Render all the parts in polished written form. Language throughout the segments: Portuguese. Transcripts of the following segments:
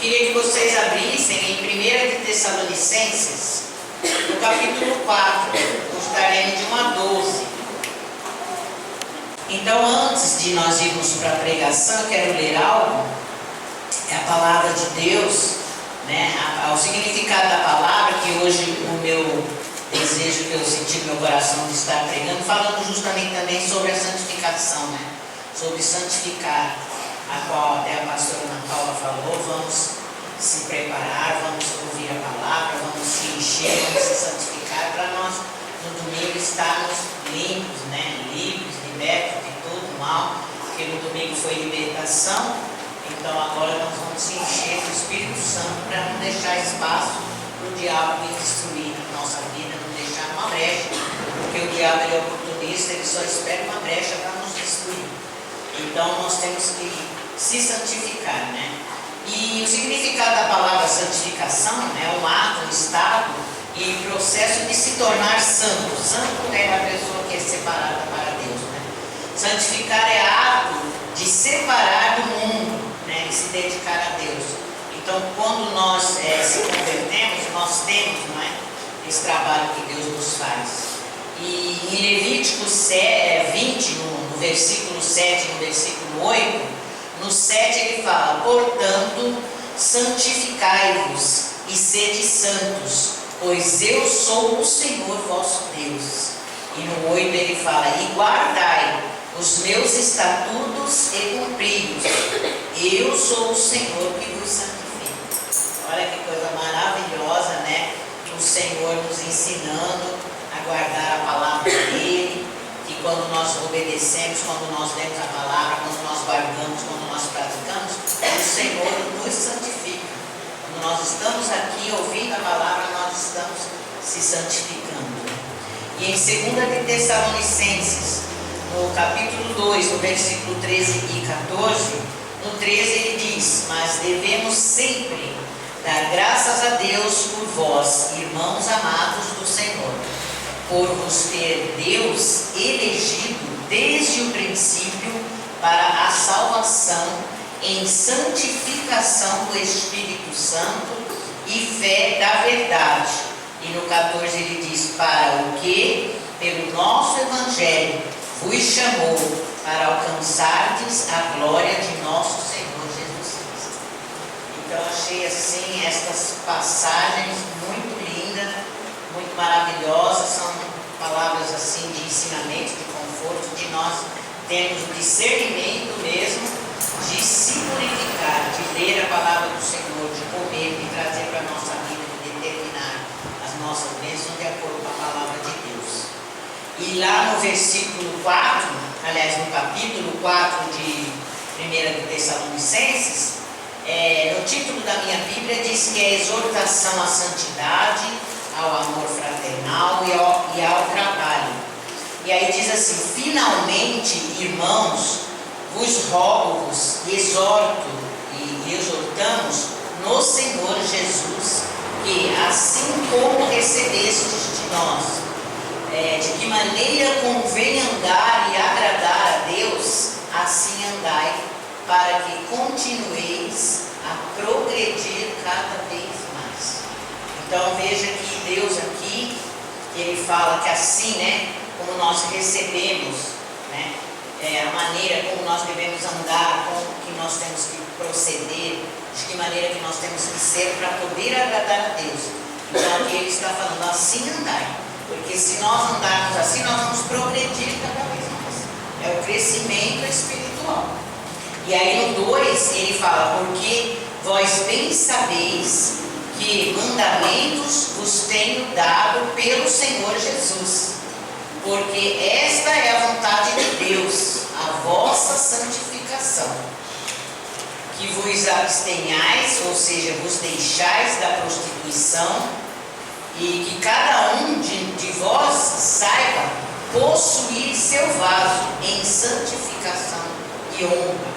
queria que vocês abrissem em 1 de Tessalonicenses, no capítulo 4, estaremos de 1 a 12. Então, antes de nós irmos para a pregação, eu quero ler algo. É a palavra de Deus, né? O significado da palavra, que hoje o meu desejo que eu senti no meu coração de estar pregando, falando justamente também sobre a santificação, né? Sobre santificar, a qual até a pastora Ana Paula falou. Vamos se preparar, vamos ouvir a palavra, vamos se encher, vamos se santificar, para nós no domingo estarmos limpos, né? Livres, libertos de todo mal, porque no domingo foi libertação. Então agora nós vamos se encher do Espírito Santo para não deixar espaço para o diabo vir destruir a nossa vida, não deixar uma brecha, porque o diabo ele é oportunista, ele só espera uma brecha para nos destruir. Então nós temos que se santificar, né? E o significado da palavra santificação, né, é um ato, um estado e processo de se tornar santo. Santo é a pessoa que é separada para Deus, né? Santificar é ato de separar do mundo, né, e se dedicar a Deus. Então, quando nós se convertemos, nós temos, não é, esse trabalho que Deus nos faz. E em Levítico 20, no versículo 7, no versículo 8, no 7 ele fala: portanto, santificai-vos e sede santos, pois eu sou o Senhor vosso Deus. E no 8 ele fala: e guardai os meus estatutos e cumpri-os. Eu sou o Senhor que vos santifica. Olha que coisa maravilhosa, né? O Senhor nos ensinando a guardar a palavra dele, que quando nós obedecemos, quando nós lemos a palavra, quando nós guardamos, quando nós praticamos, o Senhor nos santifica. Quando nós estamos aqui ouvindo a palavra, nós estamos se santificando. E em 2 de Tessalonicenses, no capítulo 2, no versículo 13 e 14, no 13 ele diz: mas devemos sempre dar graças a Deus por vós, irmãos amados do Senhor, por vos ter Deus elegido desde o princípio para a salvação em santificação do Espírito Santo e fé da verdade. E no 14 ele diz: para o que, pelo nosso Evangelho, vos chamou para alcançardes a glória de nosso Senhor Jesus Cristo. Então achei assim estas passagens muito lindas, muito maravilhosas, são palavras assim de ensinamento, de conforto, de nós termos o discernimento mesmo de se purificar, de ler a palavra do Senhor, de comer, de trazer para a nossa vida, de determinar as nossas bênçãos de acordo com a palavra de Deus. E lá no versículo 4, aliás no capítulo 4 de 1 de Tessalonicenses, no título da minha Bíblia diz que é exortação à santidade, ao amor fraternal e ao trabalho. E aí diz assim: finalmente, irmãos, vos rogo-vos, exorto e exortamos no Senhor Jesus, que assim como recebestes de nós, de que maneira convém andar e agradar a Deus, assim andai, para que continueis a progredir cada vez mais. Então veja que Deus aqui, ele fala que assim, né, como nós recebemos, né, a maneira como nós devemos andar, como que nós temos que proceder, de que maneira que nós temos que ser para poder agradar a Deus. Então aqui ele está falando: assim andai, porque se nós andarmos assim, nós vamos progredir cada vez mais. É o crescimento espiritual. E aí no 2 ele fala: porque vós bem sabeis que mandamentos vos tenho dado pelo Senhor Jesus, porque esta é a vontade de Deus, a vossa santificação, que vos abstenhais, ou seja, vos deixais da prostituição, e que cada um de vós saiba possuir seu vaso em santificação e honra.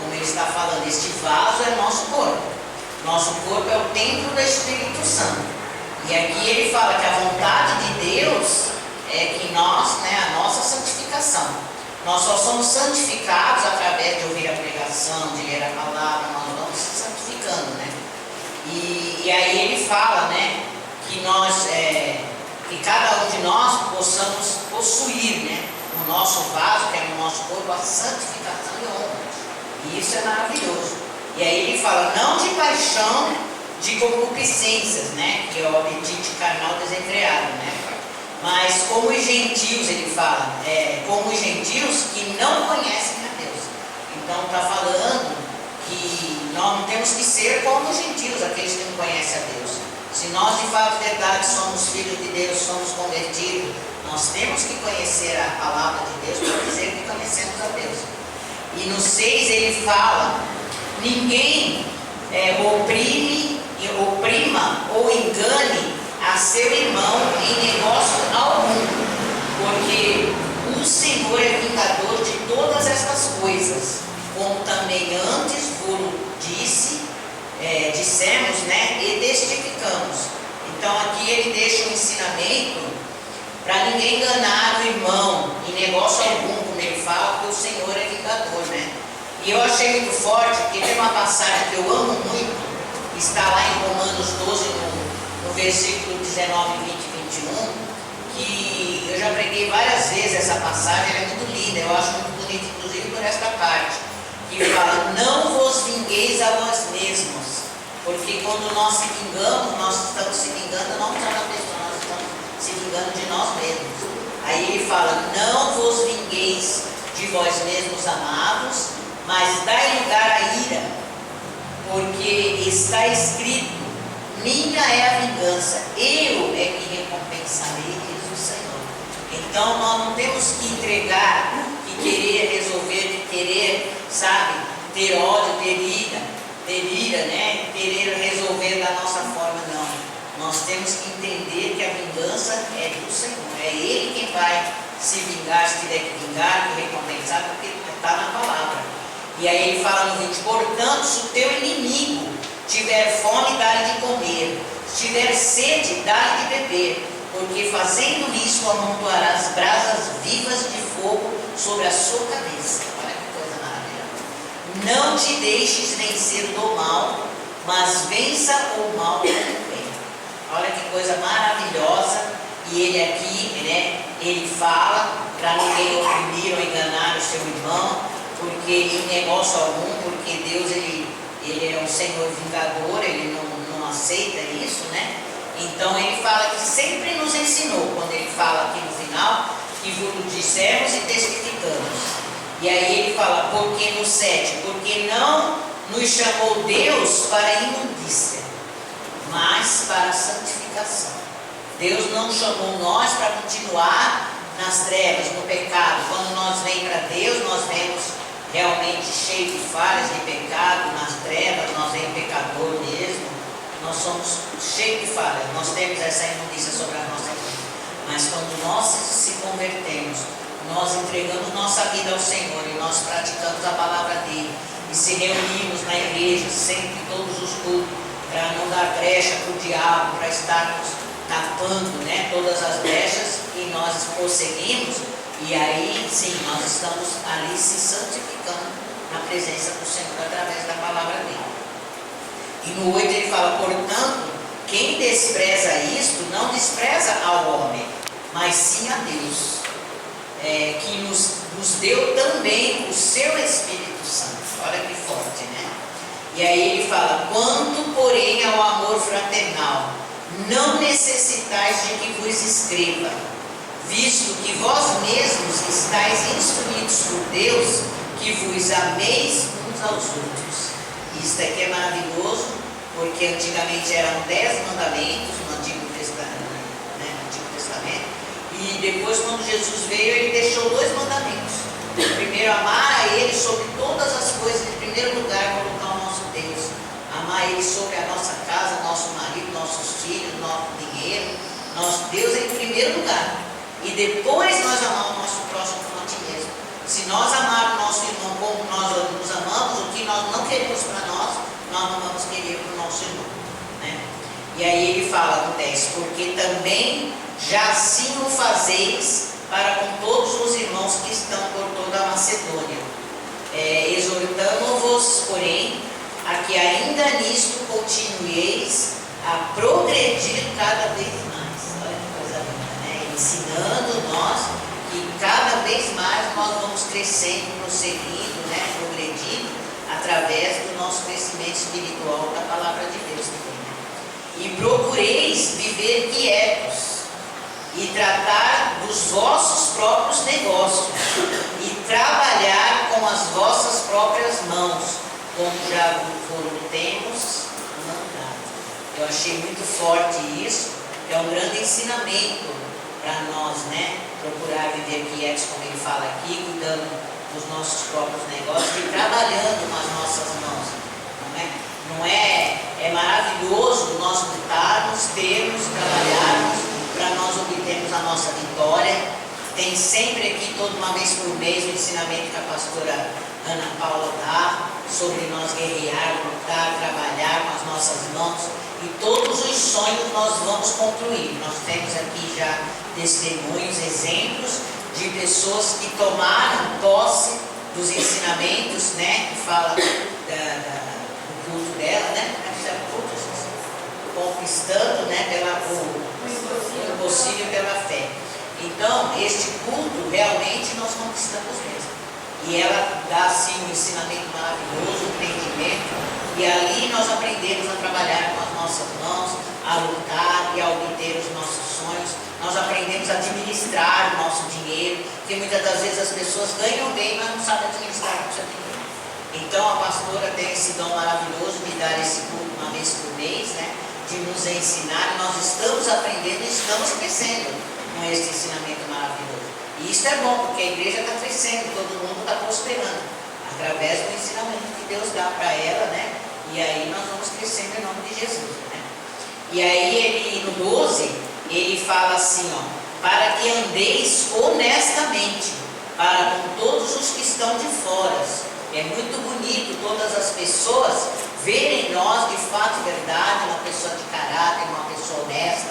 Como ele está falando, este vaso é nosso corpo. Nosso corpo é o templo do Espírito Santo. E aqui ele fala que a vontade de Deus é que nós, né, a nossa santificação. Nós só somos santificados através de ouvir a pregação, de ler a palavra, nós vamos se santificando, né? E aí ele fala, né, que que cada um de nós possamos possuir, né, no nosso vaso, que é no nosso corpo, a santificação e honra. E isso é maravilhoso. E aí ele fala, não de paixão, de concupiscências, né, que é o apetite carnal desenfreado, né, mas como os gentios, ele fala, como os gentios que não conhecem a Deus. Então está falando que nós não temos que ser como os gentios, aqueles que não conhecem a Deus. Se nós de fato, verdade, somos filhos de Deus, somos convertidos, nós temos que conhecer a palavra de Deus para dizer que conhecemos a Deus. E no 6 ele fala, ninguém oprima ou engane a seu irmão em negócio algum, porque o Senhor é vingador de todas estas coisas, como também antes dissemos, né, e testificamos. Então aqui ele deixa um ensinamento para ninguém enganar o irmão em negócio algum, como ele fala, porque o Senhor é vingador, né? E eu achei muito forte, porque tem uma passagem que eu amo muito, está lá em Romanos 12, no versículo 19, 20 e 21, que eu já preguei várias vezes essa passagem, ela é muito linda, eu acho muito bonita, inclusive por esta parte, que fala, não vos vingueis a vós mesmos, porque quando nós se vingamos, nós estamos se vingando não só da pessoa, nós estamos se vingando de nós mesmos. Aí ele fala, não vos vingueis de vós mesmos, amados, mas dai lugar à ira, porque está escrito, minha é a vingança, eu é que recompensarei, diz o Senhor. Então nós não temos que entregar, que querer resolver, que querer, sabe, ter ódio, ter ira, né, querer resolver da nossa forma, não. Nós temos que entender que a vingança é do Senhor, é Ele quem vai se vingar, se tiver que vingar, que recompensar, porque está na palavra. E aí ele fala no 20, portanto, se o teu inimigo tiver fome, dá-lhe de comer, se tiver sede, dá-lhe de beber, porque fazendo isso amontoarás brasas vivas de fogo sobre a sua cabeça. Olha que coisa maravilhosa. Não te deixes vencer do mal, mas vença o mal com o bem. Olha que coisa maravilhosa. E ele aqui, né, ele fala para ninguém oprimir ou enganar o seu irmão, porque em negócio algum, porque Deus ele é um Senhor vingador, ele não aceita isso, né? Então ele fala que sempre nos ensinou, quando ele fala aqui no final, que vos dissemos e testificamos. E aí ele fala, porque no 7, porque não nos chamou Deus para a imundícia, mas para a santificação. Deus não chamou nós para continuar nas trevas, no pecado. Quando nós vemos para Deus, nós vemos realmente cheio de falhas, de pecado, nas trevas, nós vemos pecador mesmo, nós somos cheios de falhas, nós temos essa imundícia sobre a nossa vida. Mas quando nós se convertemos, nós entregamos nossa vida ao Senhor e nós praticamos a palavra dele e se reunimos na igreja sempre, todos os cultos, para não dar brecha para o diabo, para estarmos tapando, né, todas as brechas, e nós prosseguimos. E aí, sim, nós estamos ali se santificando na presença do Senhor através da palavra dele. E no 8 ele fala, portanto, quem despreza isto, não despreza ao homem, mas sim a Deus, que nos deu também o seu Espírito Santo. Olha que forte, né? E aí ele fala, quanto porém ao amor fraternal, não necessitais de que vos escreva, visto que vós mesmos estáis instruídos por Deus, que vos ameis uns aos outros. Isto aqui é maravilhoso, porque antigamente eram 10 mandamentos no Antigo Testamento, e depois, quando Jesus veio, ele deixou 2 mandamentos. Primeiro, amar a Ele sobre todas as coisas, em primeiro lugar, colocar o nosso Deus, amar Ele sobre a nossa casa, nosso marido, nossos filhos, nosso dinheiro, nosso Deus em primeiro lugar. E depois nós amamos o nosso próximo como a ti mesmo. Se nós amarmos o nosso irmão como nós nos amamos, o que nós não queremos para nós não vamos querer para o nosso irmão, né? E aí ele fala no 10, porque também já assim o fazeis para com todos os irmãos que estão por toda a Macedônia. Exortamo-vos, porém, a que ainda nisto continueis procureis a progredir cada vez mais. Olha que coisa linda, né? Ensinando nós que cada vez mais nós vamos crescendo, prosseguindo, né? Progredindo através do nosso crescimento espiritual da palavra de Deus também, né? E procureis viver quietos e tratar dos vossos próprios negócios e trabalhar com as vossas próprias mãos, como já temos mandado. Eu achei muito forte isso, é um grande ensinamento para nós, né? Procurar viver quietos, como ele fala aqui, cuidando dos nossos próprios negócios e trabalhando nas nossas mãos, não é? Não é? É maravilhoso nós lutarmos, termos, trabalharmos para nós obtermos a nossa vitória. Tem sempre aqui, toda uma vez por mês, o ensinamento que a pastora Ana Paula dá sobre nós guerrear, lutar, trabalhar com as nossas mãos, e todos os sonhos nós vamos concluir. Nós temos aqui já testemunhos, exemplos de pessoas que tomaram posse dos ensinamentos, né, que fala do culto dela, né, conquistando, né, o impossível pela fé. Então, este culto realmente nós conquistamos mesmo. E ela dá assim um ensinamento maravilhoso, um entendimento, e ali nós aprendemos a trabalhar com as nossas mãos, a lutar e a obter os nossos sonhos. Nós aprendemos a administrar o nosso dinheiro, porque muitas das vezes as pessoas ganham bem, mas não sabem administrar o seu dinheiro. Então a pastora tem esse dom maravilhoso de dar esse culto uma vez por mês, né? De nos ensinar, nós estamos aprendendo e estamos crescendo com este ensinamento maravilhoso. E isso é bom, porque a igreja está crescendo, todo mundo está prosperando, através do ensinamento que Deus dá para ela, né? E aí nós vamos crescendo em nome de Jesus, né? E aí ele, no 12, ele fala assim, ó, para que andeis honestamente, para com todos os que estão de fora. É muito bonito todas as pessoas verem em nós de fato verdade, uma pessoa de caráter, uma pessoa honesta,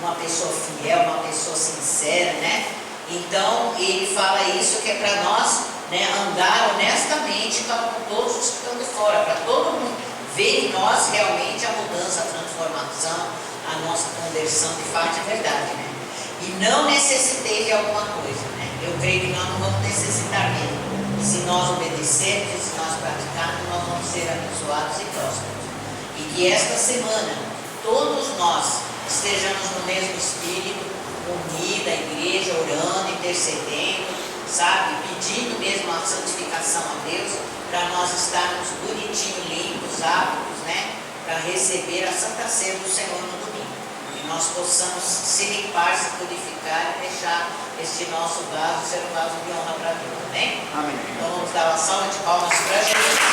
uma pessoa fiel, uma pessoa sincera, né? Então ele fala isso que é para nós, né, andar honestamente com todos os que estão de fora, para todo mundo ver em nós realmente a mudança, a transformação, a nossa conversão de fato e verdade, né? E não necessitei de alguma coisa, né? Eu creio que nós não vamos necessitar mesmo. Se nós obedecermos e se nós praticarmos, nós vamos ser abençoados e prósperos. E que esta semana, todos nós estejamos no mesmo espírito, unida a igreja, orando, intercedendo, sabe? Pedindo mesmo a santificação a Deus, para nós estarmos bonitinhos, limpos, aptos, né? Para receber a Santa Ceia do Senhor no domingo. E nós possamos se limpar, se purificar e deixar este nosso vaso ser um vaso de honra para Deus, amém? Amém. Então vamos dar uma salva de palmas para Jesus.